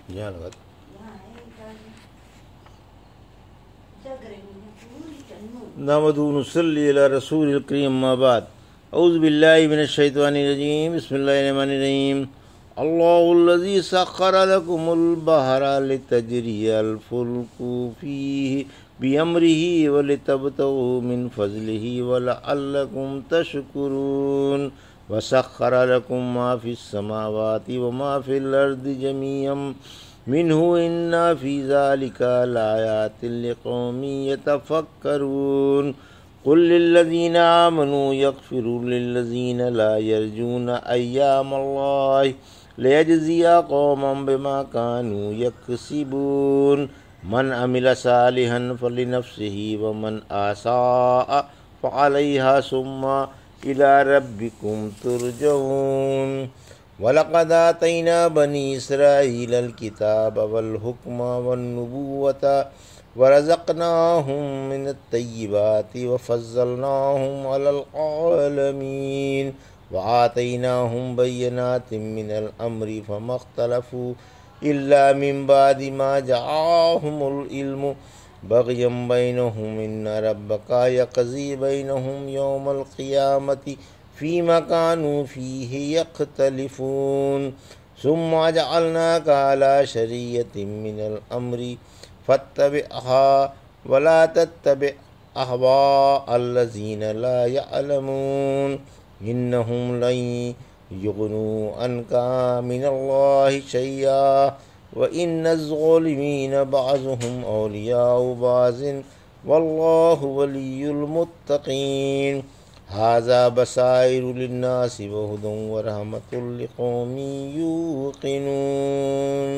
یہاں لگا نحمدہ و نصلی علی رسول الکریم اما بعد اعوذ باللہ من الشیطان الرجیم بسم اللہ الرحمن الرحیم اللہ الذی سخر لکم البحر لتجری الفلک فیہ بأمرہ ولتبتغوا من فضلہ ولعلکم تشکرون وسخر لکم ما فی السماوات وما فی الارض جميعا منہ ان فی ذلک لآیات لقوم یتفکرون قل للذین آمنوا یغفروا للذین لا یرجون ایام اللہ لیجزی قوما بما كانوا یکسبون من عمل صالحا فلنفسہ ومن اساء فعلیہا ثم الی ربکم ترجعون وَلَقَدْ آتَيْنَا بَنِي إِسْرَائِيلَ الْكِتَابَ وَالْحُكْمَ وَالنُّبُوَّةَ وَرَزَقْنَاهُمْ مِنَ الطَّيِّبَاتِ وَفَضَّلْنَاهُمْ عَلَى الْعَالَمِينَ وَآتَيْنَاهُمْ بَيِّنَاتٍ مِنَ الْأَمْرِ فَمَا اخْتَلَفُوا إِلَّا مِنْ بَعْدِ مَا جَاءَهُمُ الْعِلْمُ بَغْيًا بَيْنَهُمْ إِنَّ رَبَّكَ يَقْضِي بَيْنَهُمْ يَوْمَ الْقِيَامَةِ فيما كانوا فيه يختلفون ثم جعلناك على شريعة من الأمر فاتبعها ولا تتبع أهواء الذين لا يعلمون إنهم لن يغنوا عنك من الله شيئا وإن الظالمين بعضهم أولياء بعض والله ولي المتقين هذا بصائر للناس وهدى ورحمة لقوم يوقنون۔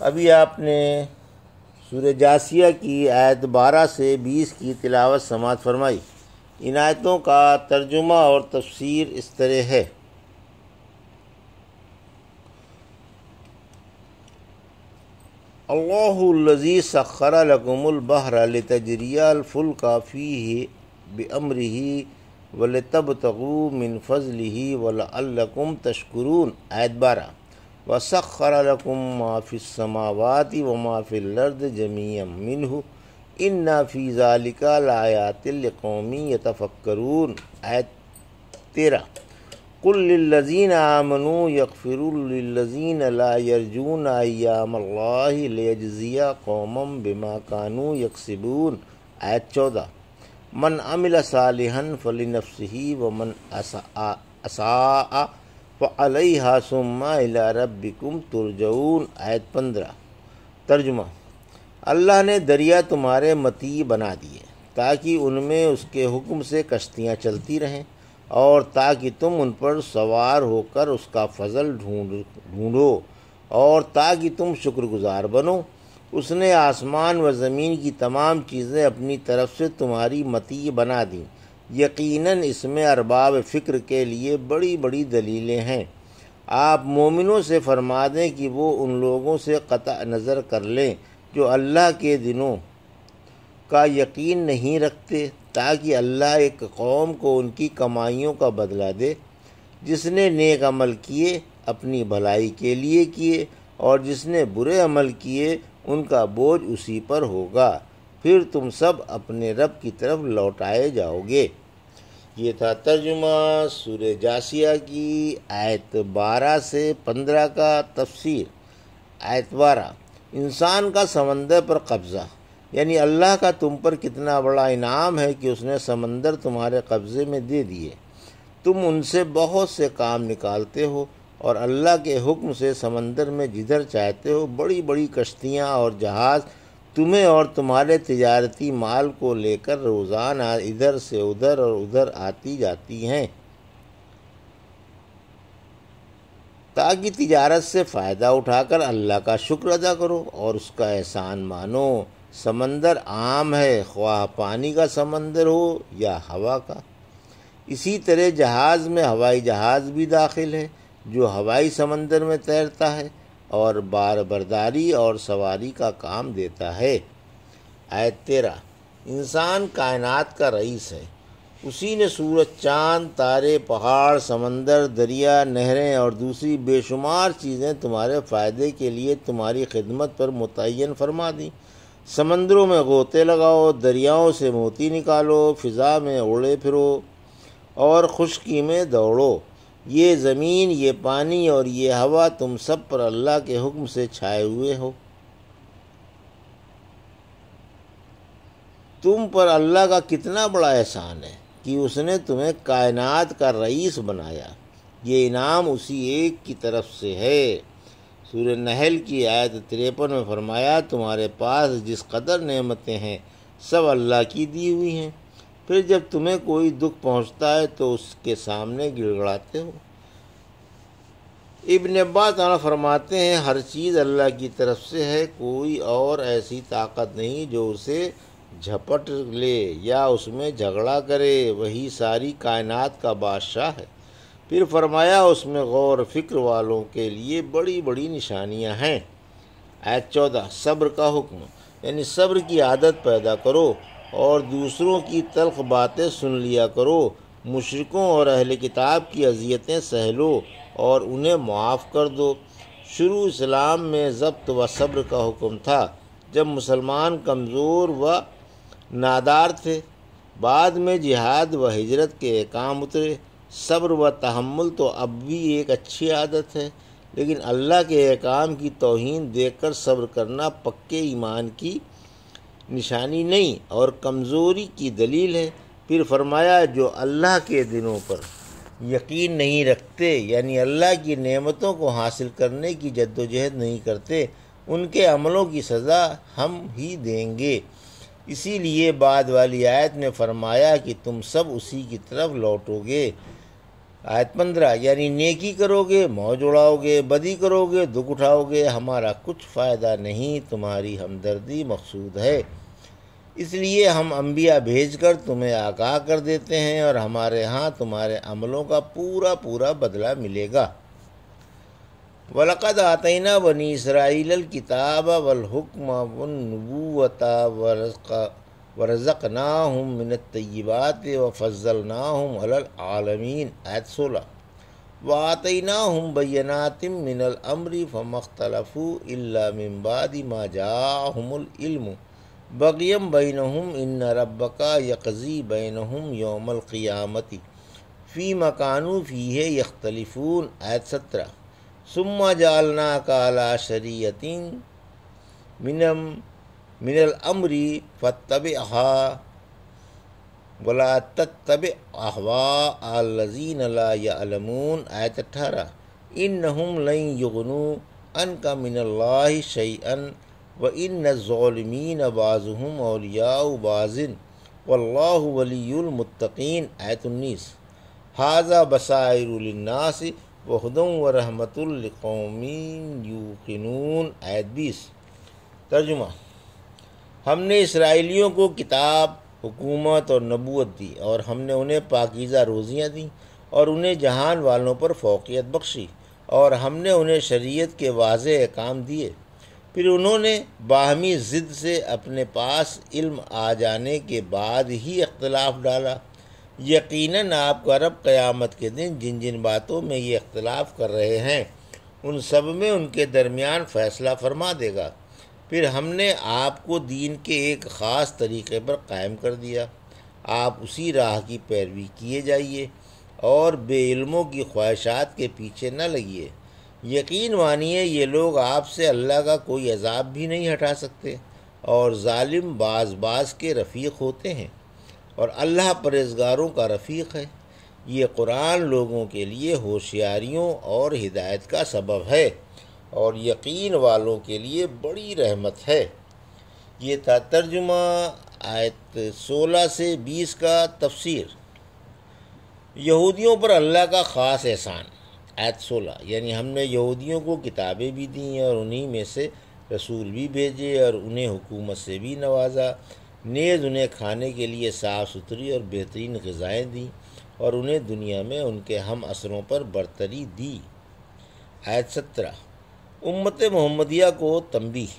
ابھی آپ نے سورہ جاسیہ کی آیت 12 سے 20 کی تلاوت سماعت فرمائی۔ ان آیتوں کا ترجمہ اور تفسیر اس طرح ہے۔ اللہ الذی سخر لکم البحر لتجری الفلک فیہ بأمرہ ولتبتغوا من فضلہ ولعلکم تشکرون۔ آیت 12 وسخر لکم ما فی السماوات وما فی الارض جمیعا منہ ان فی ذلک لآیات لقوم یتفکرون۔ آیت 13 قل للذین آمنوا یغفروا للذین لا یرجون ایام اللہ لیجزی قوما بما كانوا یکسبون۔ آیت 14 من عمل صالحا فلنفسہ ومن اساء فعلیہا ثم الی ربکم ترجعون۔ آیت 15 ترجمہ اللہ نے دریا تمہارے مطیع بنا دیے تاکہ ان میں اس کے حکم سے کشتیاں چلتی رہیں اور تاکہ تم ان پر سوار ہو کر اس کا فضل ڈھونڈو اور تاکہ تم شکر گزار بنو۔ اس نے آسمان و زمین کی تمام چیزیں اپنی طرف سے تمہاری مطیع بنا دیں۔ یقیناً اس میں ارباب فکر کے لیے بڑی بڑی دلیلیں ہیں۔ آپ مومنوں سے فرما دیں کہ وہ ان لوگوں سے قطع نظر کر لیں جو اللہ کے دنوں کا یقین نہیں رکھتے، تاکہ اللہ ایک قوم کو ان کی کمائیوں کا بدلہ دے۔ جس نے نیک عمل کیے اپنی بھلائی کے لیے کیے اور جس نے برے عمل کیے ان کا بوجھ اسی پر ہوگا، پھر تم سب اپنے رب کی طرف لوٹائے جاؤ گے۔ یہ تھا ترجمہ سورہ جاسیہ کی آیت 12 سے 15 کا تفسیر۔ آیت 12 انسان کا سمندر پر قبضہ، یعنی اللہ کا تم پر کتنا بڑا انعام ہے کہ اس نے سمندر تمہارے قبضے میں دے دیے۔ تم ان سے بہت سے کام نکالتے ہو اور اللہ کے حکم سے سمندر میں جدھر چاہتے ہو بڑی بڑی کشتیاں اور جہاز تمہیں اور تمہارے تجارتی مال کو لے کر روزانہ ادھر سے ادھر اور ادھر آتی جاتی ہیں تاکہ تجارت سے فائدہ اٹھا کر اللہ کا شکر ادا کرو اور اس کا احسان مانو۔ سمندر عام ہے، خواہ پانی کا سمندر ہو یا ہوا کا۔ اسی طرح جہاز میں ہوائی جہاز بھی داخل ہے جو ہوائی سمندر میں تیرتا ہے اور بار برداری اور سواری کا کام دیتا ہے۔ آیت 13 انسان کائنات کا رئیس ہے اسی نے سورج، چاند، تارے، پہاڑ، سمندر، دریا، نہریں اور دوسری بے شمار چیزیں تمہارے فائدے کے لیے تمہاری خدمت پر متعین فرما دیں۔ سمندروں میں غوطے لگاؤ، دریاؤں سے موتی نکالو، فضا میں اڑے پھرو اور خشکی میں دوڑو۔ یہ زمین، یہ پانی اور یہ ہوا تم سب پر اللہ کے حکم سے چھائے ہوئے ہو۔ تم پر اللہ کا کتنا بڑا احسان ہے کہ اس نے تمہیں کائنات کا رئیس بنایا۔ یہ انعام اسی ایک کی طرف سے ہے۔ سورہ نحل کی آیت 53 میں فرمایا، تمہارے پاس جس قدر نعمتیں ہیں سب اللہ کی دی ہوئی ہیں، پھر جب تمہیں کوئی دکھ پہنچتا ہے تو اس کے سامنے گڑ گڑاتے ہو۔ ابن عباس فرماتے ہیں، ہر چیز اللہ کی طرف سے ہے، کوئی اور ایسی طاقت نہیں جو اسے جھپٹ لے یا اس میں جھگڑا کرے، وہی ساری کائنات کا بادشاہ ہے۔ پھر فرمایا، اس میں غور و فکر والوں کے لیے بڑی بڑی نشانیاں ہیں۔ آیت 14، صبر کا حکم، یعنی صبر کی عادت پیدا کرو اور دوسروں کی تلخ باتیں سن لیا کرو۔ مشرکوں اور اہل کتاب کی اذیتیں سہ لو اور انہیں معاف کر دو۔ شروع اسلام میں ضبط و صبر کا حکم تھا جب مسلمان کمزور و نادار تھے۔ بعد میں جہاد و ہجرت کے احکام اترے۔ صبر و تحمل تو اب بھی ایک اچھی عادت ہے، لیکن اللہ کے احکام کی توہین دیکھ کر صبر کرنا پکے ایمان کی نشانی نہیں اور کمزوری کی دلیل ہے۔ پھر فرمایا، جو اللہ کے دنوں پر یقین نہیں رکھتے، یعنی اللہ کی نعمتوں کو حاصل کرنے کی جد و جہد نہیں کرتے، ان کے عملوں کی سزا ہم ہی دیں گے۔ اسی لیے بعد والی آیت میں فرمایا کہ تم سب اسی کی طرف لوٹو گے۔ آیت 15، یعنی نیکی کرو گے موج اڑاؤ گے، بدی کرو گے دکھ اٹھاؤ گے، ہمارا کچھ فائدہ نہیں، تمہاری ہمدردی مقصود ہے۔ اس لیے ہم انبیاء بھیج کر تمہیں آگاہ کر دیتے ہیں اور ہمارے ہاں تمہارے عملوں کا پورا پورا بدلہ ملے گا۔ وَلَقَدْ آتَيْنَا بَنِي إِسْرَائِيلَ الْكِتَابَ وَالْحُكْمَ وَالنُّبُوَّةَ وَرَزَقْنَاهُم مِّنَ الطَّيِّبَاتِ وَفَضَّلْنَاهُمْ عَلَى الْعَالَمِينَ۔ آیت 16، وَآتَيْنَاهُم بَيِّنَاتٍ مِّنَ الْأَمْرِ فَمَا اخْتَلَفُوا إِلَّا مِن بَعْدِ مَا جَاءَهُمُ الْعِلْمُ بَغْيًا بَيْنَهُمْ إِنَّ رَبَّكَ يَقْضِي بَيْنَهُمْ يَوْمَ الْقِيَامَةِ فِيمَا كَانُوا فِيهِ يَخْتَلِفُونَ۔ آیت 17، ثُمَّ جَعَلْنَاكَ عَلَىٰ شَرِيعَةٍ من الامر فاتبعها ولا تتبع اهواء الذين لا يعلمون۔ آیت 18، انهم لن يغنوا عنك من الله شيئا وان الظالمين بعضهم اولياء بعض والله ولي المتقين۔ آیت 19، هذا بصائر للناس وهدى ورحمة لقوم يوقنون۔ آیت 20۔ ترجمہ، ہم نے اسرائیلیوں کو کتاب، حکومت اور نبوت دی اور ہم نے انہیں پاکیزہ روزیاں دیں اور انہیں جہان والوں پر فوقیت بخشی اور ہم نے انہیں شریعت کے واضح احکام دیے۔ پھر انہوں نے باہمی ضد سے اپنے پاس علم آ جانے کے بعد ہی اختلاف ڈالا۔ یقیناً آپ کا رب قیامت کے دن جن جن باتوں میں یہ اختلاف کر رہے ہیں ان سب میں ان کے درمیان فیصلہ فرما دے گا۔ پھر ہم نے آپ کو دین کے ایک خاص طریقے پر قائم کر دیا، آپ اسی راہ کی پیروی کیے جائیے اور بے علموں کی خواہشات کے پیچھے نہ لگیے۔ یقین مانیے یہ لوگ آپ سے اللہ کا کوئی عذاب بھی نہیں ہٹا سکتے اور ظالم بعض بعض کے رفیق ہوتے ہیں اور اللہ پرہیزگاروں کا رفیق ہے۔ یہ قرآن لوگوں کے لیے ہوشیاریوں اور ہدایت کا سبب ہے اور یقین والوں کے لیے بڑی رحمت ہے۔ یہ تھا ترجمہ آیت 16 سے 20 کا تفسیر۔ یہودیوں پر اللہ کا خاص احسان۔ آیت 16، یعنی ہم نے یہودیوں کو کتابیں بھی دیں اور انہی میں سے رسول بھی بھیجے اور انہیں حکومت سے بھی نوازا، نیز انہیں کھانے کے لیے صاف ستھری اور بہترین غذائیں دیں اور انہیں دنیا میں ان کے ہم عصروں پر برتری دی۔ آیت 17، امت محمدیہ کو تنبیہ،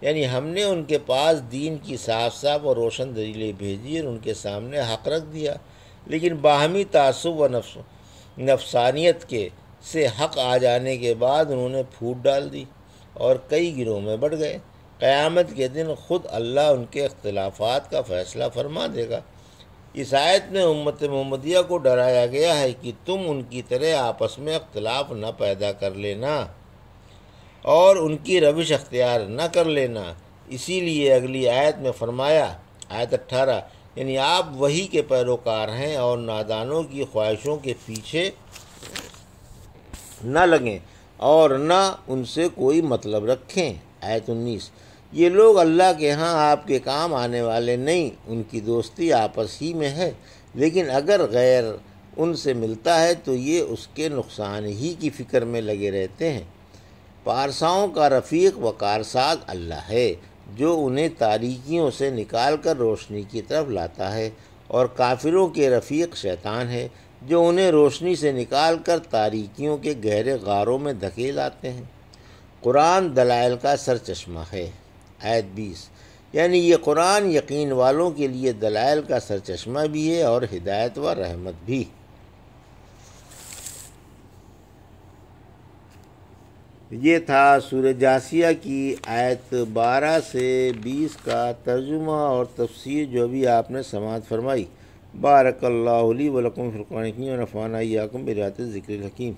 یعنی ہم نے ان کے پاس دین کی صاف صاف اور روشن دلیلیں بھیجی اور ان کے سامنے حق رکھ دیا لیکن باہمی تعصب و نفسانیت کے سے حق آ جانے کے بعد انہوں نے پھوٹ ڈال دی اور کئی گروہ میں بڑھ گئے۔ قیامت کے دن خود اللہ ان کے اختلافات کا فیصلہ فرما دے گا۔ اس آیت میں امت محمدیہ کو ڈرایا گیا ہے کہ تم ان کی طرح آپس میں اختلاف نہ پیدا کر لینا اور ان کی روش اختیار نہ کر لینا۔ اسی لیے اگلی آیت میں فرمایا، آیت 18، یعنی آپ وحی کے پیروکار ہیں اور نادانوں کی خواہشوں کے پیچھے نہ لگیں اور نہ ان سے کوئی مطلب رکھیں۔ آیت 19، یہ لوگ اللہ کے ہاں آپ کے کام آنے والے نہیں، ان کی دوستی آپس ہی میں ہے، لیکن اگر غیر ان سے ملتا ہے تو یہ اس کے نقصان ہی کی فکر میں لگے رہتے ہیں۔ پارساؤں کا رفیق و کارساز اللہ ہے جو انہیں تاریکیوں سے نکال کر روشنی کی طرف لاتا ہے، اور کافروں کے رفیق شیطان ہے جو انہیں روشنی سے نکال کر تاریکیوں کے گہرے غاروں میں دھکیل آتے ہیں۔ قرآن دلائل کا سرچشمہ ہے۔ آیت 20، یعنی یہ قرآن یقین والوں کے لیے دلائل کا سرچشمہ بھی ہے اور ہدایت و رحمت بھی۔ یہ تھا سورہ جاثیہ کی آیت 12 سے 20 کا ترجمہ اور تفسیر جو بھی آپ نے سماعت فرمائی۔ بارک اللہ لی و لکم فی القرآن الحکیم و نفعنی وایاکم بآیات الذکر الحکیم۔